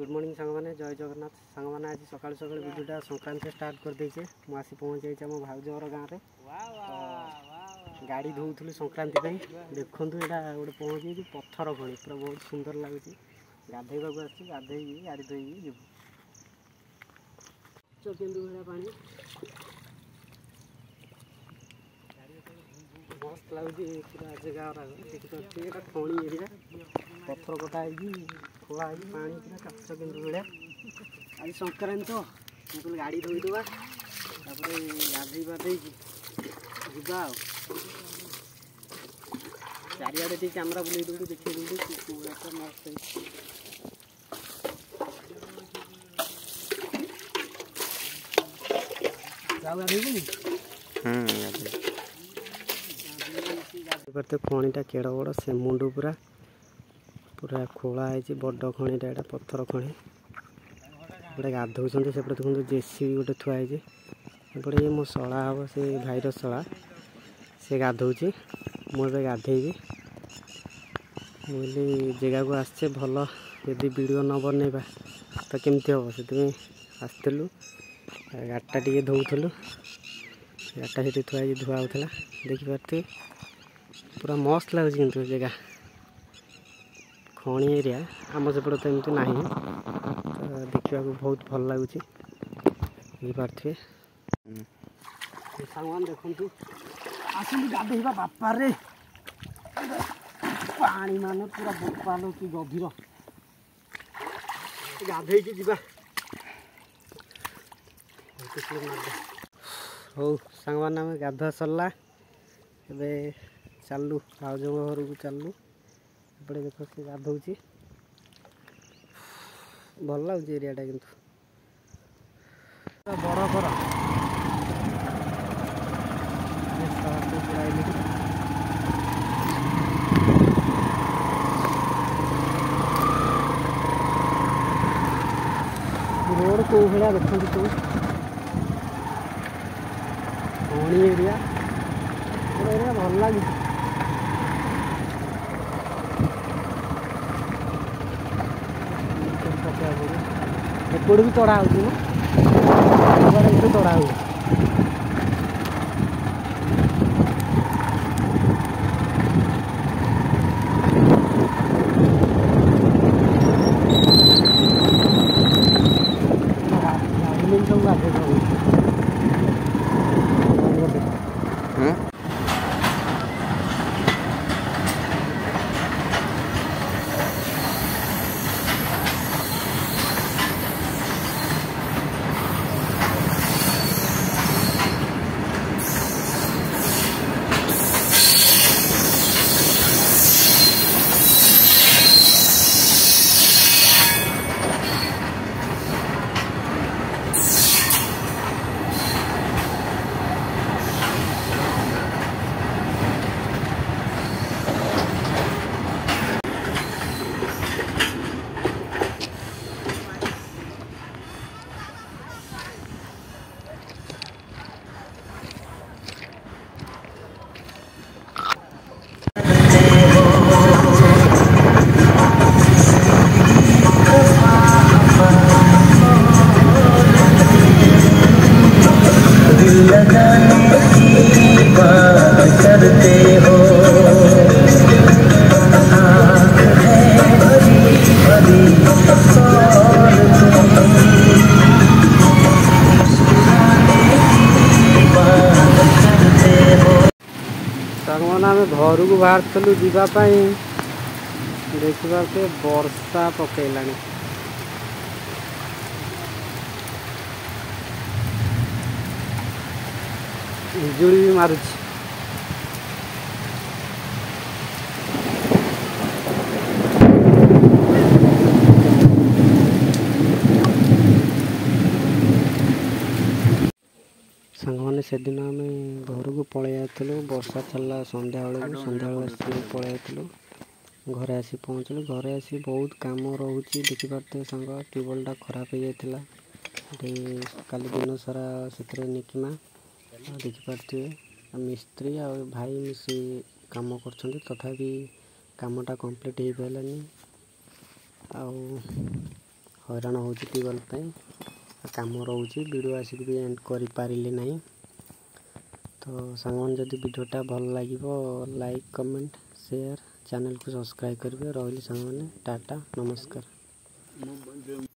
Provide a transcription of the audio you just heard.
Good morning सांग मैंने जय जगन्नाथ सांग मैंने आज सकाल सकाल वीडियोटा संक्रांति स्टार्ट कर देचे मुझे पहुँच जाइए मो भाउजर गाँव में गाड़ी धोउलु संक्रांति देखु यहाँ गोटे पहुँच जाइए पत्थर खଣି पूरा बहुत सुंदर लगुच गाधेवा गाधे गाड़ी धोई जीव केन्दू भाया पानी मस्त लगुच पूरा जगह देखिए खणी एरिया पत्थर कटा खोला पानी पूरा काच केन्दू भाया आज संक्रांति तो मुझे गाड़ी धोईदे गाधे पाधे जा चारिड़े टी कैमेरा बुले दूँ देखिए मस्त गाधे खणीटा केड़ बड़ से मुंडू पूरा पूरा खोला है बड़ खणीटा यहाँ पत्थर खणी एपटे गाधौं सेपटे देखो जेसीबी गोटे थुआई एपटे ये मो शला हम से भाईर शला से गाधौची मुझे गाधेबी मुझे जगह को आसचे भल यदि वीडियो न बनइबा तो केमती हम से आसलु गाड़टा टे धोलु गाड़टा से थुआई धुआ होता देखिपे पूरा मस्त लगुच कि जगह खणी एरिया आम सेपटे तो एमती ना तो देखा बहुत भल लगुच बुझीपारे सामान देखु आसलु गाधेबा बापा रे पानी मान पूरा बोपालो कि गभीर गाधे जा हौ सांग मैंने आम गाधुआ सरला ए चलु भाउज घर को चलु एपटे देख सी गाधौची भल लगुच एरियाटा कि बड़ घर रोड को भाया देखते तो खणी एरिया एरिया भल लगे एपट भी तड़ा हो तड़ा हो घर को बाहर चलु जावाई देखा वर्षा पकईला बिजुली भी मारुच सांग मैंने से दिन आम घर को पलि आलु वर्षा चलला संध्या बेलू पलि घरे आसी पहुँचलु घरे आसी बहुत काम रोचे देखिपे सांग ट्यूबवेलटा खराब हो जाता काली दिन सारा से निकिमा देखिपे मिस्त्री आ भाई मिसी काम कर तथापि कामटा कंप्लीट हो पारानी ହଇରାଣ ହେଉଛି ଟ୍ୟୁବଲ୍ ପାଇଁ। କାମ ରହୁଛି, ଭିଡ଼ିଓ ଆସିକି ବି ଏଣ୍ଡ କରିପାରିଲି ନାହିଁ। ତ ସାଙ୍ଗମାନେ ଯଦି ଭିଡ଼ିଓଟା ଭଲ ଲାଗିବ ଲାଇକ୍, କମେଣ୍ଟ, ସେୟାର, ଚ୍ୟାନେଲକୁ ସବସ୍କ୍ରାଇବ୍ କରିବେ। ରହିଲି ସାଙ୍ଗମାନେ, ଟାଟା, ନମସ୍କାର।